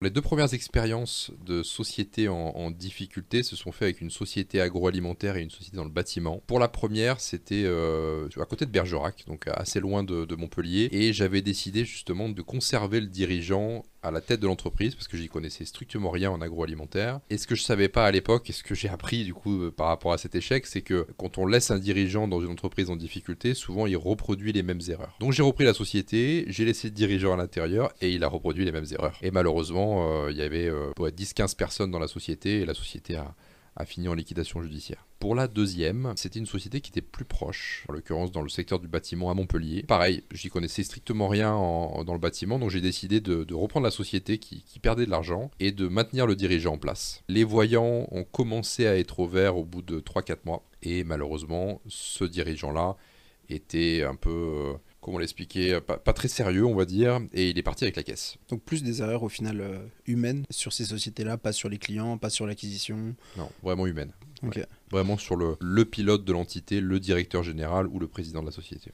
Les 2 premières expériences de société en difficulté se sont faites avec une société agroalimentaire et une société dans le bâtiment. Pour la première, c'était à côté de Bergerac, donc assez loin de Montpellier, et j'avais décidé justement de conserver le dirigeant à la tête de l'entreprise parce que j'y connaissais strictement rien en agroalimentaire. Et ce que je savais pas à l'époque, et ce que j'ai appris du coup par rapport à cet échec, c'est que quand on laisse un dirigeant dans une entreprise en difficulté, souvent il reproduit les mêmes erreurs. Donc j'ai repris la société, j'ai laissé le dirigeant à l'intérieur et il a reproduit les mêmes erreurs. Et malheureusement, il y avait 10-15 personnes dans la société et la société a fini en liquidation judiciaire. Pour la deuxième, c'était une société qui était plus proche, en l'occurrence dans le secteur du bâtiment à Montpellier. Pareil, j'y connaissais strictement rien dans le bâtiment, donc j'ai décidé de reprendre la société qui perdait de l'argent et de maintenir le dirigeant en place. Les voyants ont commencé à être au vert au bout de 3-4 mois, et malheureusement, ce dirigeant-là était un peu, comment l'expliquer, pas très sérieux on va dire, et il est parti avec la caisse. Donc plus des erreurs au final humaines sur ces sociétés-là, pas sur les clients, pas sur l'acquisition. Non, vraiment humaine. Ok. Ouais. Vraiment sur le pilote de l'entité, le directeur général ou le président de la société.